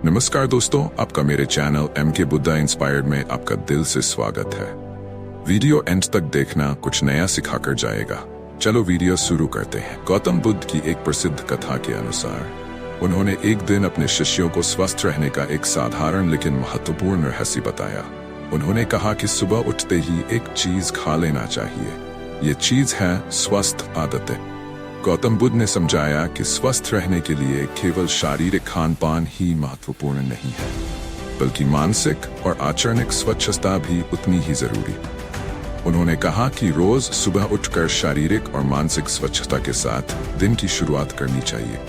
नमस्कार दोस्तों, आपका मेरे चैनल MK बुद्धा इंस्पायर्ड में आपका दिल से स्वागत है। वीडियो एंड तक देखना, कुछ नया सिखाकर जाएगा। चलो वीडियो शुरू करते हैं। गौतम बुद्ध की एक प्रसिद्ध कथा के अनुसार उन्होंने एक दिन अपने शिष्यों को स्वस्थ रहने का एक साधारण लेकिन महत्वपूर्ण रहस्य बताया। उन्होंने कहा कि सुबह उठते ही एक चीज खा लेना चाहिए। ये चीज है स्वस्थ आदतें। गौतम बुद्ध ने समझाया कि स्वस्थ रहने के लिए केवल शारीरिक खान पान ही महत्वपूर्ण नहीं है, बल्कि मानसिक और आचरणिक स्वच्छता भी उतनी ही जरूरी। उन्होंने कहा कि रोज सुबह उठकर शारीरिक और मानसिक स्वच्छता के साथ दिन की शुरुआत करनी चाहिए।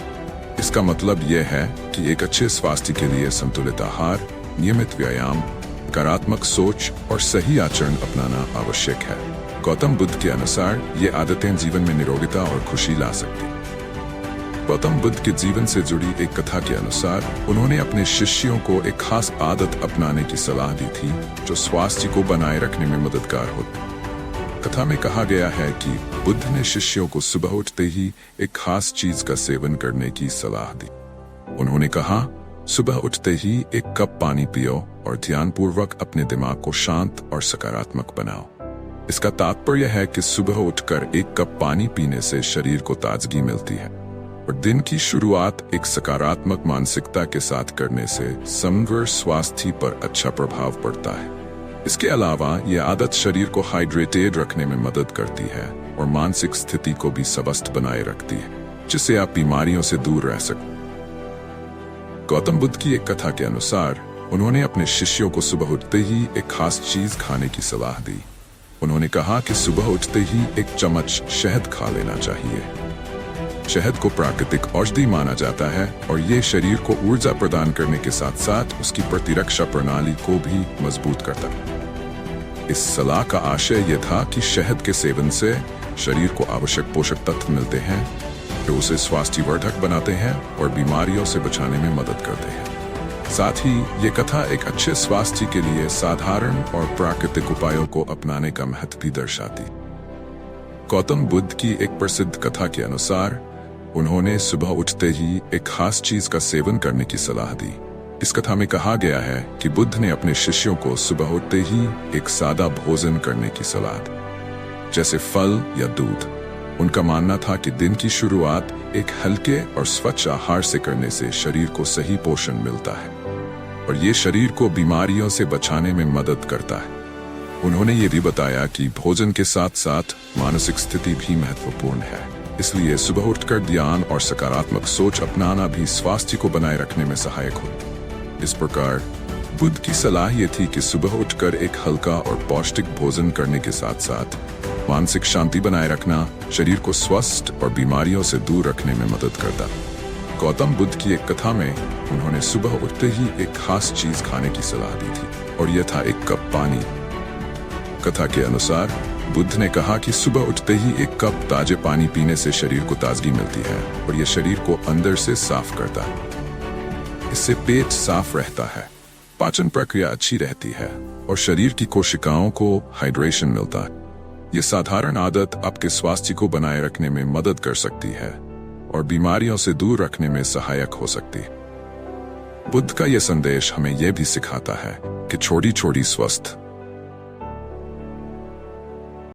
इसका मतलब यह है कि एक अच्छे स्वास्थ्य के लिए संतुलित आहार, नियमित व्यायाम, सकारात्मक सोच और सही आचरण अपनाना आवश्यक है। गौतम बुद्ध के अनुसार ये आदतें जीवन में निरोगिता और खुशी ला सकती। गौतम बुद्ध के जीवन से जुड़ी एक कथा के अनुसार उन्होंने अपने शिष्यों को एक खास आदत अपनाने की सलाह दी थी जो स्वास्थ्य को बनाए रखने में मददगार हो। कथा में कहा गया है कि बुद्ध ने शिष्यों को सुबह उठते ही एक खास चीज का सेवन करने की सलाह दी। उन्होंने कहा, सुबह उठते ही एक कप पानी पियो और ध्यानपूर्वक अपने दिमाग को शांत और सकारात्मक बनाओ। इसका तात्पर्य है कि सुबह उठकर एक कप पानी पीने से शरीर को ताजगी मिलती है और दिन की शुरुआत एक सकारात्मक मानसिकता के साथ करने से समग्र स्वास्थ्य पर अच्छा प्रभाव पड़ता है। इसके अलावा यह आदत शरीर को हाइड्रेटेड रखने में मदद करती है और मानसिक स्थिति को भी स्वस्थ बनाए रखती है, जिससे आप बीमारियों से दूर रह सकते। गौतम बुद्ध की एक कथा के अनुसार उन्होंने अपने शिष्यों को सुबह उठते ही एक खास चीज खाने की सलाह दी। उन्होंने कहा कि सुबह उठते ही एक चम्मच शहद खा लेना चाहिए। शहद को प्राकृतिक औषधि माना जाता है और ये शरीर को ऊर्जा प्रदान करने के साथ साथ उसकी प्रतिरक्षा प्रणाली को भी मजबूत करता है। इस सलाह का आशय यह था कि शहद के सेवन से शरीर को आवश्यक पोषक तत्व मिलते हैं जो उसे स्वास्थ्यवर्धक बनाते हैं और बीमारियों से बचाने में मदद करते हैं। साथ ही ये कथा एक अच्छे स्वास्थ्य के लिए साधारण और प्राकृतिक उपायों को अपनाने का महत्व भी दर्शाती। गौतम बुद्ध की एक प्रसिद्ध कथा के अनुसार उन्होंने सुबह उठते ही एक खास चीज का सेवन करने की सलाह दी। इस कथा में कहा गया है कि बुद्ध ने अपने शिष्यों को सुबह उठते ही एक सादा भोजन करने की सलाह दी, जैसे फल या दूध। उनका मानना था कि दिन की शुरुआत एक हल्के और स्वच्छ आहार से करने से शरीर को सही पोषण मिलता है और ये शरीर को बीमारियों से बचाने में मदद करता है। उन्होंने ये भी बताया कि भोजन के साथ साथ मानसिक स्थिति भी महत्वपूर्ण है, इसलिए सुबह उठकर ध्यान और सकारात्मक सोच अपनाना भी स्वास्थ्य को बनाए रखने में सहायक हो। इस प्रकार बुद्ध की सलाह ये थी कि सुबह उठकर एक हल्का और पौष्टिक भोजन करने के साथ साथ मानसिक शांति बनाए रखना शरीर को स्वस्थ और बीमारियों से दूर रखने में मदद करता। गौतम बुद्ध की एक कथा में उन्होंने सुबह उठते ही एक खास चीज खाने की सलाह दी थी और यह था एक कप पानी। कथा के अनुसार बुद्ध ने कहा कि सुबह उठते ही एक कप ताजे पानी पीने से शरीर को ताजगी मिलती है और यह शरीर को अंदर से साफ करता है। इससे पेट साफ रहता है, पाचन प्रक्रिया अच्छी रहती है और शरीर की कोशिकाओं को हाइड्रेशन मिलता है। ये साधारण आदत आपके स्वास्थ्य को बनाए रखने में मदद कर सकती है और बीमारियों से दूर रखने में सहायक हो सकती है। बुद्ध का यह संदेश हमें यह भी सिखाता है कि छोटी छोटी स्वस्थ